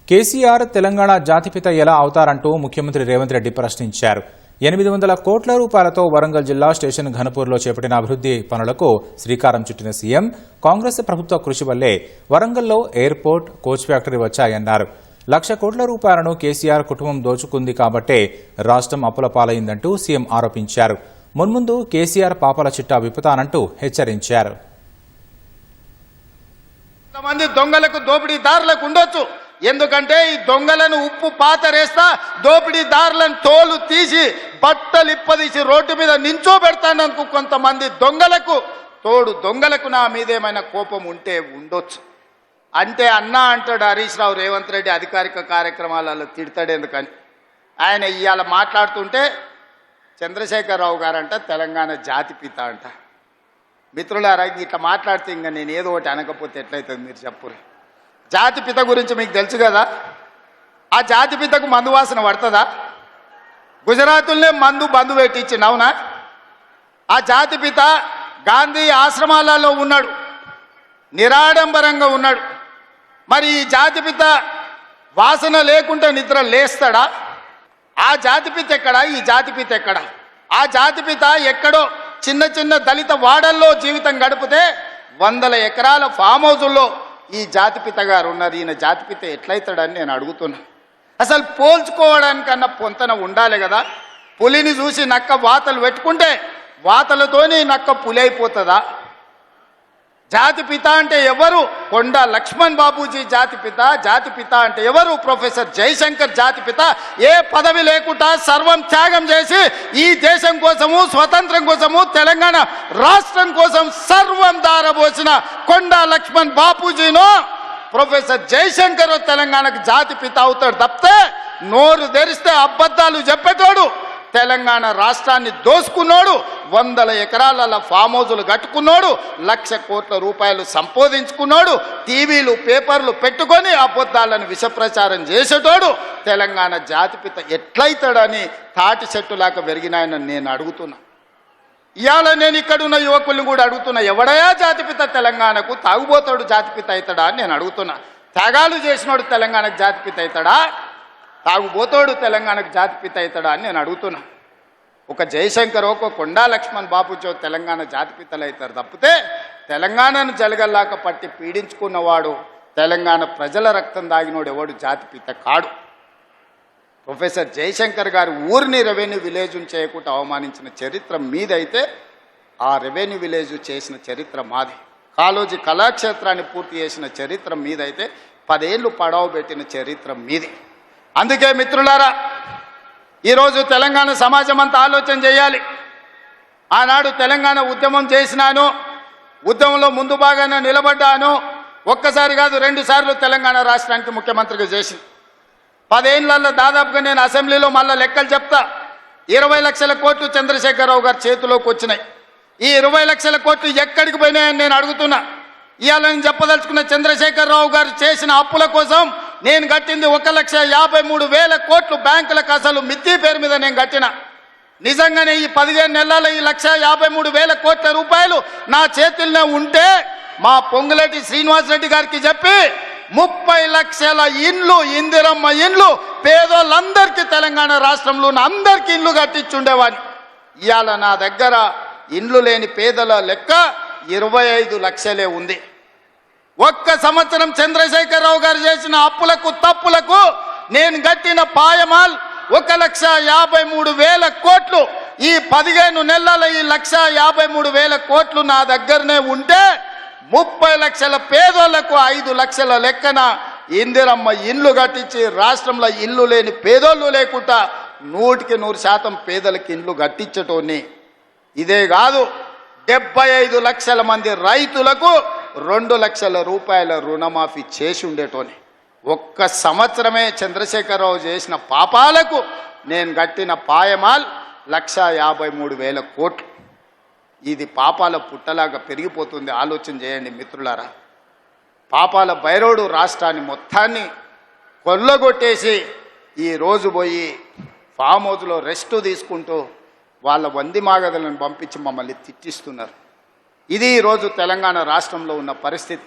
కేసీఆర్ తెలంగాణ జాతిపిత ఎలా అవుతారంటూ ముఖ్యమంత్రి రేవంత్ రెడ్డి ప్రశ్నించారు. 800 కోట్ల రూపాయలతో వరంగల్ జిల్లా స్టేషన్ ఘనపూర్లో చేపట్టిన అభివృద్ధి పనులకు శ్రీకారం చుట్టిన సీఎం కాంగ్రెస్ ప్రభుత్వ కృషి వల్లే వరంగల్లో ఎయిర్పోర్ట్, కోచ్ ఫ్యాక్టరీ వచ్చాయన్నారు. 1,00,000 కోట్ల రూపాయలను కేసీఆర్ కుటుంబం దోచుకుంది కాబట్టే రాష్ట్రం అప్పుల పాలైందంటూ సీఎం ఆరోపించారు. మున్ముందు కేసీఆర్ పాపల చిట్టా విప్పుతానంటూ హెచ్చరించారు. కొంతమంది దొంగలకు దోపిడీదారులకు ఉండొచ్చు. ఎందుకంటే ఈ దొంగలను ఉప్పు పాతరేస్తా దోపిడీదారులను తోలు తీసి బట్టలు ఇప్పదీసి రోడ్డు మీద నించోబెడతానందుకు కొంతమంది దొంగలకు నా మీద ఏమైనా కోపం ఉంటే ఉండొచ్చు. అంటే అన్నా అంటాడు హరీష్ రావు రేవంత్ రెడ్డి అధికారిక కార్యక్రమాలలో తిడతాడు. ఎందుకని ఆయన ఇవాళ మాట్లాడుతుంటే చంద్రశేఖరరావు గారంట తెలంగాణ జాతిపిత అంట. మిత్రులారా, ఇట్లా మాట్లాడితే ఇంకా నేను ఏదో ఒకటి అనకపోతే ఎట్లయితుంది మీరు చెప్పురు. జాతిపిత గురించి మీకు తెలుసు కదా. ఆ జాతిపితకు మందు వాసన పడుతుందా? గుజరాతుల్నే బంధు పెట్టించింది, అవునా? ఆ జాతిపిత గాంధీ ఆశ్రమాలలో ఉన్నాడు, నిరాడంబరంగా ఉన్నాడు. మరి ఈ జాతిపిత వాసన లేకుండా నిద్ర లేస్తాడా? ఆ జాతిపిత ఎక్కడా? ఈ జాతిపిత ఎక్కడా? ఆ జాతిపిత ఎక్కడో చిన్న చిన్న దళిత వాడల్లో జీవితం గడిపితే 100 ఎకరాల ఫామ్ హౌజుల్లో ఈ జాతిపిత గారు ఉన్నారు. ఈయన జాతిపిత ఎట్లయితాడని నేను అడుగుతున్నా. అసలు పోల్చుకోవడానికన్నా పొంతన ఉండాలి కదా. పులిని చూసి నక్క వాతలు పెట్టుకుంటే వాతలతోని నక్క పులి అయిపోతుందా? జాతిపిత అంటే ఎవరు? కొండా లక్ష్మణ్ బాబూజీ జాతిపిత అంటే ఎవరు? ప్రొఫెసర్ జయశంకర్ జాతిపిత. ఏ పదవి లేకుండా సర్వం త్యాగం చేసి ఈ దేశం కోసము, స్వతంత్రం కోసము, తెలంగాణ రాష్ట్రం కోసం సర్వం దారబోసిన కొండా లక్ష్మణ్ బాపూజీనో ప్రొఫెసర్ జయశంకర్ తెలంగాణకు జాతిపిత అవుతాడు తప్పితే నోరు తెరిస్తే అబద్ధాలు చెప్పేటోడు, తెలంగాణ రాష్ట్రాన్ని దోసుకున్నాడు, 100 ఎకరాల ఫామ్ హౌజులు కట్టుకున్నాడు, 1,00,000 కోట్ల రూపాయలు సంపాదించుకున్నాడు, టీవీలు పేపర్లు పెట్టుకొని అబద్ధాలను విషప్రచారం చేసేటోడు తెలంగాణ జాతిపిత ఎట్లయితాడని తాటి చెట్టులాగా పెరిగినాయని నేను అడుగుతున్నా. ఇవాళ నేను ఇక్కడున్న యువకుల్ని కూడా అడుగుతున్నా, ఎవడయా జాతిపిత తెలంగాణకు? తాగుబోతాడు జాతిపిత అవుతాడా అని నేను అడుగుతున్నా. త్యాగాలు చేసినోడు తెలంగాణకు జాతిపిత అవుతాడా? తాగుబోతాడు తెలంగాణకు జాతిపిత అవుతాడా అని నేను అడుగుతున్నా. ఒక జయశంకర్, ఒక కొండా లక్ష్మణ్ బాపూజీ తెలంగాణ జాతిపితలు అవుతారు తప్పితే తెలంగాణను జలగల్లాక పట్టి పీడించుకున్నవాడు, తెలంగాణ ప్రజల రక్తం దాగినోడు ఎవడు జాతిపిత కాడు. ప్రొఫెసర్ జయశంకర్ గారు ఊరిని రెవెన్యూ విలేజ్ చేయకుండా అవమానించిన చరిత్ర మీదైతే ఆ రెవెన్యూ విలేజ్ చేసిన చరిత్ర మాది. కాళోజీ కళాక్షేత్రాన్ని పూర్తి చేసిన చరిత్ర మీదైతే 10 ఏళ్ళు పడవ పెట్టిన చరిత్ర మీది. అందుకే మిత్రులారా, ఈరోజు తెలంగాణ సమాజం అంతా ఆలోచన చేయాలి. ఆనాడు తెలంగాణ ఉద్యమం చేసినాను, ఉద్యమంలో ముందు భాగాన నిలబడ్డాను. ఒక్కసారి కాదు 2 సార్లు తెలంగాణ రాష్ట్రానికి ముఖ్యమంత్రిగా చేసి 10 ఏళ్లలో దాదాపుగా నేను అసెంబ్లీలో మళ్ళీ లెక్కలు చెప్తా. 20 లక్షల కోట్లు చంద్రశేఖరరావు గారి చేతిలోకి వచ్చినాయి. ఈ 20 లక్షల కోట్లు ఎక్కడికి పోయినాయని నేను అడుగుతున్నా. ఇవాళ నేను చెప్పదలుచుకున్న, చంద్రశేఖరరావు గారు చేసిన అప్పుల కోసం నేను కట్టింది 1,53,000 కోట్లు బ్యాంకులకు అసలు మిత్తి పేరు మీద నేను కట్టిన. నిజంగానే ఈ 15 నెలల ఈ 1,53,000 కోట్ల రూపాయలు నా చేతుల్లోనే ఉంటే మా పొంగులేటి శ్రీనివాసరెడ్డి గారికి చెప్పి 30 లక్షల ఇండ్లు, ఇందిరమ్మ ఇండ్లు పేదోళ్ళందరికీ, తెలంగాణ రాష్ట్రంలో అందరికీ ఇండ్లు కట్టించుండేవాడిని. ఇవాళ నా దగ్గర ఇండ్లు లేని పేదల లెక్క 25 లక్షలే ఉంది. ఒక్క సంవత్సరం చంద్రశేఖరరావు గారు చేసిన అప్పులకు, తప్పులకు నేను కట్టిన పాయమాల్ 1,53,000 కోట్లు. ఈ 15 నెలల ఈ 1,53,000 కోట్లు నా దగ్గరనే ఉంటే 30 లక్షల పేదోళ్లకు 5 లక్షల లెక్కన ఇందిరమ్మ ఇండ్లు కట్టించి రాష్ట్రంలో ఇల్లు లేని పేదోళ్ళు లేకుండా 100% పేదలకు ఇండ్లు కట్టించటోని. ఇదే కాదు, 75 లక్షల మంది రైతులకు 2 లక్షల రూపాయల రుణమాఫీ చేసి ఉండేటోని. ఒక్క సంవత్సరమే చంద్రశేఖరరావు చేసిన పాపాలకు నేను కట్టిన పాయమాల్ 1,53,000 కోట్లు. ఇది పాపాల పుట్టలాగా పెరిగిపోతుంది. ఆలోచన చేయండి మిత్రులారా. పాపాల బైరోడు రాష్ట్రాన్ని మొత్తాన్ని కొల్లగొట్టేసి ఈరోజు పోయి ఫామ్ హౌస్లో రెస్ట్ తీసుకుంటూ వాళ్ళ వంది మాగదులను పంపించి మమ్మల్ని తిట్టిస్తున్నారు. ఇది ఈరోజు తెలంగాణ రాష్ట్రంలో ఉన్న పరిస్థితి.